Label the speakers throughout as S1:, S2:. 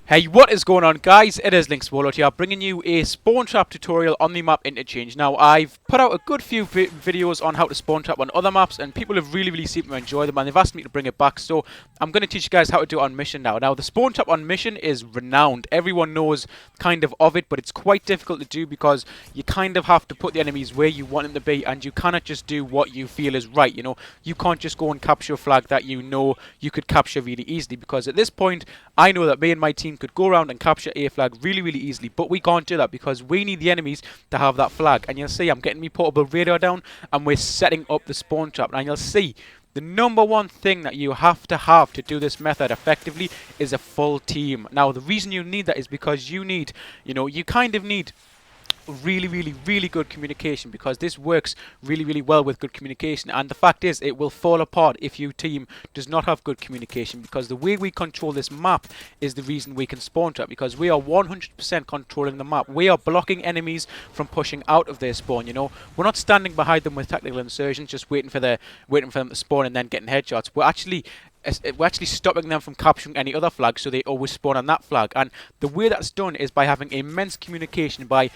S1: Hey, what is going on, guys? It is LynxWarlord here, bringing you a spawn trap tutorial on the map Interchange. Now, I've put out a good few videos on how to spawn trap on other maps, and people have really seemed to enjoy them, and they've asked me to bring it back, so I'm going to teach you guys how to do it on Mission now. Now, the spawn trap on Mission is renowned. Everyone knows kind of it, but it's quite difficult to do because you kind of have to put the enemies where you want them to be, and you cannot just do what you feel is right, you know. You can't just go and capture a flag that you know you could capture really easily, because at this point, I know that me and my team could go around and capture a flag really easily, but we can't do that because we need the enemies to have that flag. And you'll see I'm getting my portable radar down and we're setting up the spawn trap, and you'll see the number one thing that you have to do this method effectively is a full team. Now, the reason you need that is because you need, you kind of need really good communication, because this works really well with good communication. And the fact is, it will fall apart if your team does not have good communication, because the way we control this map is the reason we can spawn trap, because we are 100% controlling the map. We are blocking enemies from pushing out of their spawn. We're not standing behind them with tactical insertions just waiting for them to spawn and then getting headshots. We're actually stopping them from capturing any other flag, so they always spawn on that flag. And the way that's done is by having immense communication, by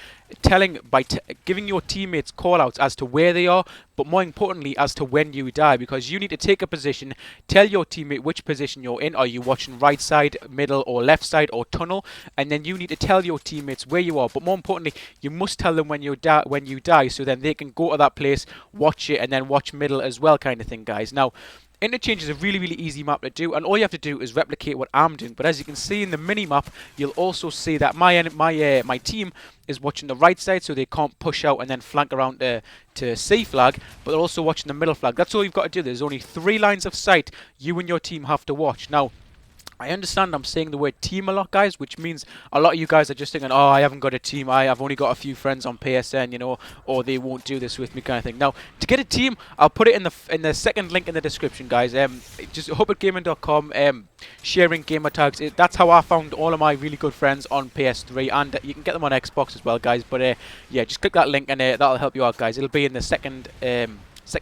S1: giving your teammates call-outs as to where they are, but more importantly as to when you die, because you need to take a position, tell your teammate which position you're in. Are you watching right side, middle, or left side, or tunnel? And then you need to tell your teammates where you are, but more importantly, you must tell them when you die, so then they can go to that place, watch it, and then watch middle as well, kind of thing, guys. Now, Interchange is a really easy map to do, and all you have to do is replicate what I'm doing. But as you can see in the mini map, you'll also see that my team is watching the right side, so they can't push out and then flank around to C flag, but they're also watching the middle flag. That's all you've got to do. There's only 3 lines of sight you and your team have to watch. Now, I understand I'm saying the word team a lot, guys, which means a lot of you guys are just thinking, oh, I haven't got a team, I've only got a few friends on PSN, or they won't do this with me, kind of thing. Now, to get a team, I'll put it in the second link in the description, guys. Just hubbergaming.com, sharing gamer tags. That's how I found all of my really good friends on PS3, and you can get them on Xbox as well, guys. But yeah, just click that link, and that'll help you out, guys. It'll be in the second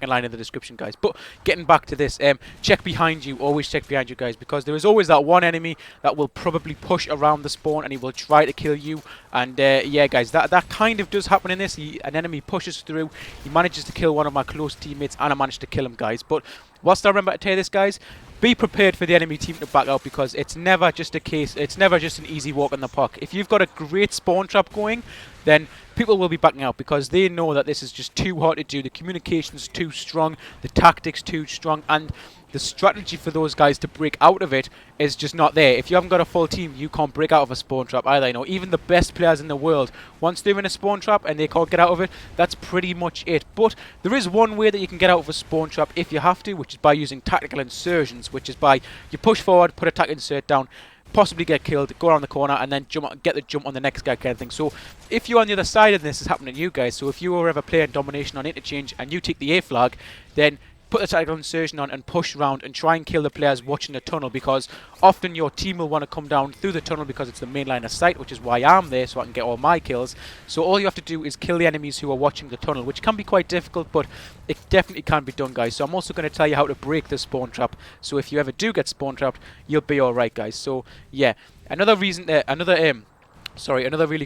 S1: line in the description, guys. But getting back to this, check behind you. Always check behind you, guys, because there is always that one enemy that will probably push around the spawn and he will try to kill you. And yeah, guys, that kind of does happen in this. An enemy pushes through, he manages to kill one of my close teammates, and I managed to kill him, guys. But whilst I remember to tell you this, guys, be prepared for the enemy team to back out, because it's never just an easy walk in the park. If you've got a great spawn trap going, then people will be backing out, because they know that this is just too hard to do. The communication's too strong, the tactics too strong, and the strategy for those guys to break out of it is just not there. If you haven't got a full team, you can't break out of a spawn trap either. Even the best players in the world, once they're in a spawn trap and they can't get out of it, that's pretty much it. But there is one way that you can get out of a spawn trap if you have to, which is by using tactical insertions, which is by you push forward, put a tactical insert down, possibly get killed, go around the corner, and then get the jump on the next guy, kind of thing. So if you're on the other side of this is happening to you guys, so if you were ever playing domination on Interchange and you take the A flag, then put the tactical insertion on and push around and try and kill the players watching the tunnel, because often your team will want to come down through the tunnel because it's the main line of sight, which is why I'm there, so I can get all my kills. So all you have to do is kill the enemies who are watching the tunnel, which can be quite difficult, but it definitely can be done, guys. So I'm also going to tell you how to break the spawn trap, so if you ever do get spawn trapped, you'll be alright, guys. So yeah, another really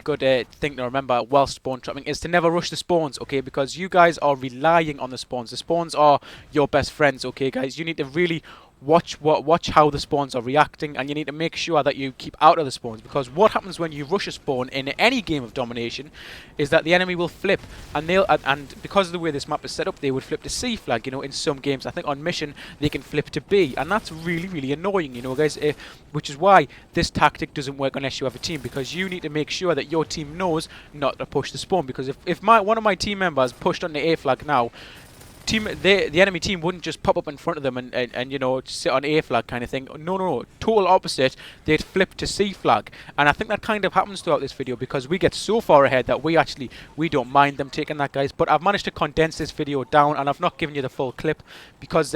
S1: good thing to remember while spawn trapping is to never rush the spawns, okay? Because you guys are relying on the spawns. The spawns are your best friends, okay, guys? You need to really watch how the spawns are reacting, and you need to make sure that you keep out of the spawns, because what happens when you rush a spawn in any game of domination is that the enemy will flip, and because of the way this map is set up, they would flip to C flag. In some games, I think on Mission they can flip to B, and that's really annoying, guys, which is why this tactic doesn't work unless you have a team, because you need to make sure that your team knows not to push the spawn. Because if one of my team members pushed on the A flag now, the enemy team wouldn't just pop up in front of them and sit on A flag, kind of thing. No, total opposite. They'd flip to C flag, and I think that kind of happens throughout this video, because we get so far ahead that we don't mind them taking that, guys. But I've managed to condense this video down, and I've not given you the full clip, because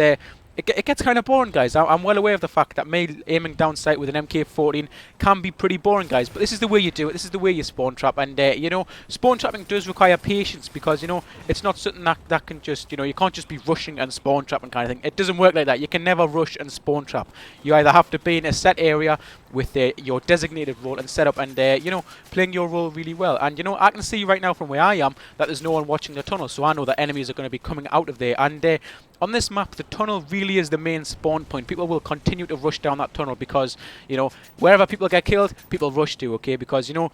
S1: it gets kind of boring, guys. I'm well aware of the fact that me aiming down sight with an MK14 can be pretty boring, guys. But this is the way you do it. This is the way you spawn trap. And, you know, spawn trapping does require patience because, you know, it's not something that can just, you know, you can't just be rushing and spawn trapping kind of thing. It doesn't work like that. You can never rush and spawn trap. You either have to be in a set area with your designated role and setup and, you know, playing your role really well. And, you know, I can see right now from where I am that there's no one watching the tunnel. So I know that enemies are going to be coming out of there. And, on this map, the tunnel really is the main spawn point. People will continue to rush down that tunnel because, you know, wherever people get killed, people rush to, okay? Because, you know,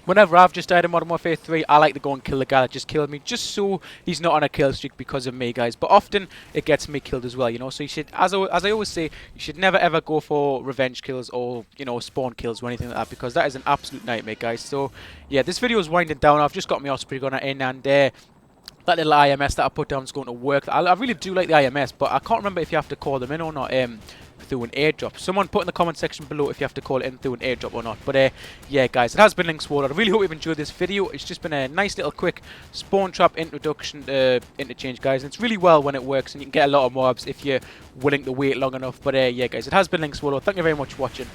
S1: whenever I've just died in Modern Warfare 3, I like to go and kill the guy that just killed me, just so he's not on a kill streak because of me, guys. But often, it gets me killed as well, you know? So you should, as I always say, you should never ever go for revenge kills or, you know, spawn kills or anything like that, because that is an absolute nightmare, guys. So, yeah, this video is winding down. I've just got my Osprey gunner in, and that little IMS that I put down is going to work. I really do like the IMS, but I can't remember if you have to call them in or not through an airdrop. Someone put in the comment section below if you have to call it in through an airdrop or not. But yeah, guys, it has been LynxWarlord. I really hope you've enjoyed this video. It's just been a nice little quick spawn trap introduction to Interchange, guys. And it's really well when it works, and you can get a lot of mobs if you're willing to wait long enough. But yeah, guys, it has been LynxWarlord. Thank you very much for watching.